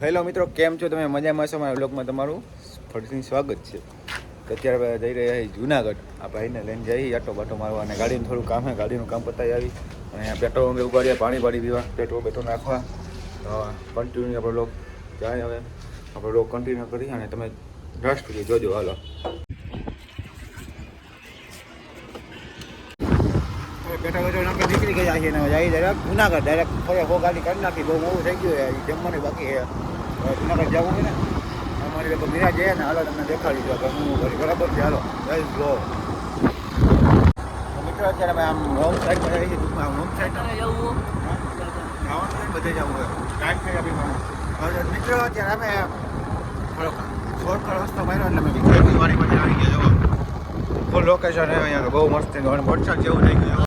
Hello મિત્રો, કેમ છો તમે? મજામાં છો? મારા બ્લોગમાં તમારું ફરીથી સ્વાગત છે. અત્યારે જઈ રહ્યા છીએ જુનાગઢ. આ ભાઈને લઈને જઈએ આટો બાટો મારવા અને ગાડીનું થોડું કામ છે. ગાડીનું કામ પતાવી આવી અને અહીંયા પેટ્રોલ પંપે ઉભા રહ્યા, પાણી પીવા, પેટ્રોલ નાખવા. તો કન્ટિન્યુ આપણો બ્લોગ જાય. હવે આપણો બ્લોગ કન્ટિન્યુ કરી અને તમે રસ સુધી જોજો. હાલો પેટ્રોલ નાખી નીકળી ગયા છીએ અને જઈએ ડાયરેક્ટ જુનાગઢ. ડાયરેક્ટ ફરી ગાડી કરી નાખી. બહુ મોડું થઈ ગયું. જમવાનું બાકી છે. જુનાગઢ જવું હોય ને અમારી લોકો મીરા જઈએ ને. હાલો તમને દેખાડી દો કે હું કરી બરાબર છે. હાલો જઈ લો મિત્રો. અત્યારે અમે આમ રોંગ સાઈડમાં જઈએ છીએ. ટૂંકમાં રોંગ સાઈડ જવાનું બધે જવું હોય. ટાઈમ થઈ આપી મિત્રો. અત્યારે અમે થોડોક શોર્ટકટ રસ્તો માર્યો એટલે અમે ખેતીવાડી પછી આવી ગયા. જવો ફૂલ લોકેશન છે અહીંયા. બહુ મસ્ત વરસાદ જેવું થઈ ગયું.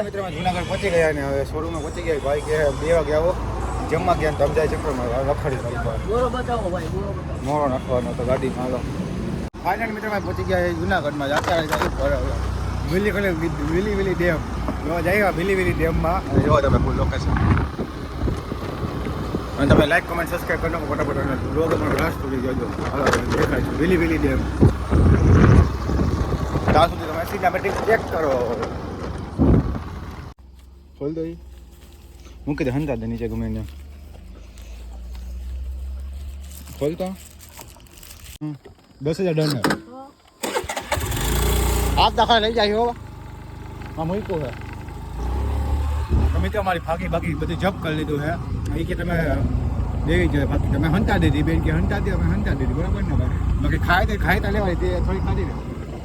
મિત્રો જુનાગઢ પહોંચી ગયા ને હવે શોરૂમમાં પહોંચી ગયા. ભાઈ કે 2 વાગે આવો. જમવા ગયા તમે જાય ચક્કરમાં રખડી મોરો નાખવાનો તો ગાડીમાં. હાલો ફાઇનલ મિત્રો પહોંચી ગયા જુનાગઢમાં. અત્યારે વિલી ડેમ જોવા જાય. વિલી ડેમમાં જોવા તમે ફૂલ લોકેશન. અને તમે લાઈક કમેન્ટ સબસ્ક્રાઈબ કરી નાખો ફટાફટ. અને બ્લોગ અમારો લાસ્ટ સુધી જોજો. હાલો દેખાય છે વિલી ડેમ. ત્યાં સુધી તમે સિનેમેટિક ચેક કરો. ખોલ દો. મૂકી દે હંતા દે નીચે ગમે ને. ખોલતો 10,000 ડન. આપ દાખલા લઈ જાય હો. હા મૂક્યું છે. તમે તો અમારી ફાકી બાકી બધી જપ કરી લીધું છે. એ કે તમે દેવી જાય બાકી તમે હંતા દીધી. બેન કે હંતા દે. અમે હંતા દીધી બરાબર ને ભાઈ. બાકી ખાઈ લેવાય તે થોડી ખાધી ને.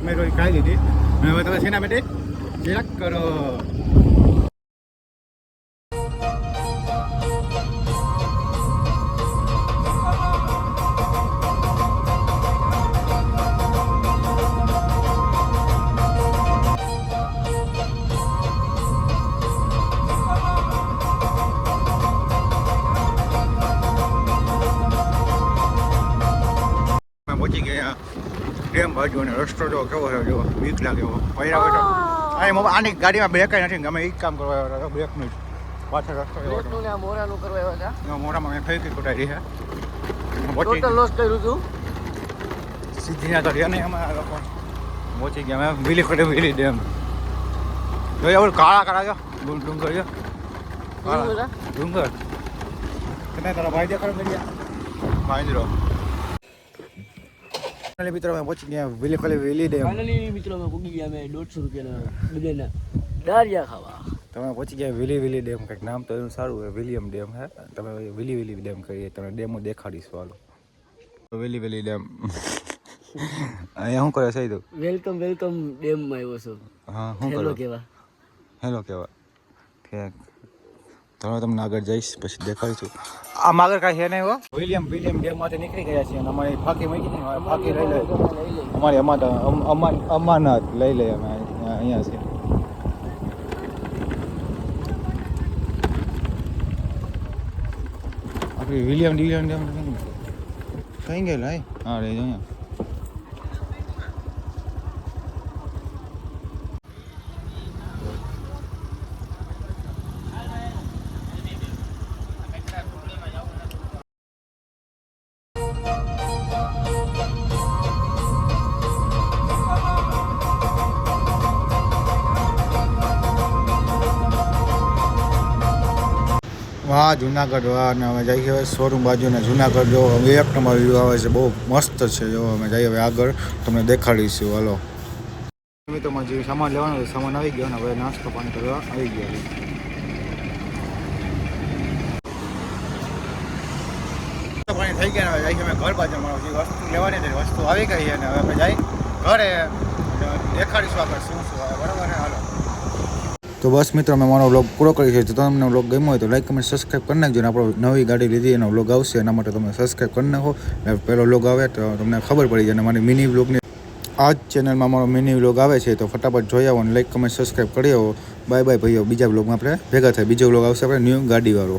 મેં થોડી ખાઈ લીધી. અને હવે તમે સિનેમેટિક ચેક કરો. પહોંચી ગયા ડેમ બાજુ અને રસ્તો જો કેવો છે. જો બીક લાગે એવો. આની ગાડીમાં બ્રેક નથી. ગમે એ કામ કરવા આવ્યા. બ્રેકનું પાછળ રસ્તો મોરાનું કરવા આવ્યા. મોરામાં મેં ફેંકી કુટાઈ છે. ટોટલ લોસ કર્યું હતું. સીધી ના કરી અને એમાં લોકો પહોંચી ગયા. મેં વિલી ડેમ જોઈએ. આપણે કાળા જો ડુંગર જો ડુંગર. તારા ભાઈ દેખાડો કરી ભાઈ મિત્રો અમે પહોંચી ગયા વિલી ડેમ. ફાઇનલી મિત્રો અમે પૂગી ગયા. અમે 150 રૂપિયાના બધાના દારિયા ખાવા. તમે પહોંચી ગયા વિલી ડેમ. કંઈક નામ તો એનું સારું હોય. વિલિયમ ડેમ હે. તમે વિલી ડેમ કહીએ. તમે ડેમો દેખાડીશું. હાલો વિલી ડેમ. અહીંયા શું કરે છે? વેલકમ ડેમમાં આવ્યો છો. હા શું હેલો કેવા ઠીક. તમે તમને આગળ જઈશ પછી દેખાડીશું. આમ આગળ કાંઈ છે નહીં હો. વિલિયમ ડેમમાંથી નીકળી ગયા છીએ અને અમારી ફાંકી મૂકી હતી. ફાંકી લઈ લે. અમારી અમાનત લઈ લઈએ અમે અહીંયા છીએ. આપણી વિલિયમ ડેમ કઈ ગયેલા? હા રહી અહીંયા. વાહ જુનાગઢ. વાહ ને અમે જઈએ હવે શોરૂમ બાજુ ને જુનાગઢ જો એક નંબર વ્યૂ આવે છે. બહુ મસ્ત છે. જો અમે જઈએ હવે આગળ તમને દેખાડીશું. હાલો મિત્રોમાં જે સામાન લેવાનો સામાન આવી ગયો ને હવે નાસ્તો પાણી કરવા આવી ગયા. પાણી થઈ ગયા. હવે જઈએ અમે ઘર બાજુ. અમારો જે વસ્તુ લેવાની હતી વસ્તુ આવી ગઈ અને હવે અમે જઈ ઘરે દેખાડીશું આગળ શું આવે. બરાબર ને? હાલો તો બસ મિત્રો અમે મારો વ્લોગ પૂરો કરી છે. જો તમને વ્લોગ ગમ્યો હોય તો લાઈક કમેન્ટ સબસ્ક્રાઈબ કરી નાખજો. અને આપણો નવી ગાડી લીધી એનો વ્લોગ આવશે એના માટે તમે સબસ્ક્રાઈબ કરી નાખો. પહેલો વ્લોગ આવે તો તમને ખબર પડી જાય. અને મારી મિની વ્લોગની આ જ ચેનલમાં મારો મિની વ્લોગ આવે છે તો ફટાફટ જોઈ આવો અને લાઈક કમેન્ટ સબસ્ક્રાઈબ કરી આવો. બાય ભાઈઓ. બીજા વ્લોગમાં આપણે ભેગા થાય. બીજો વ્લોગ આવશે આપણે ન્યૂ ગાડીવાળો.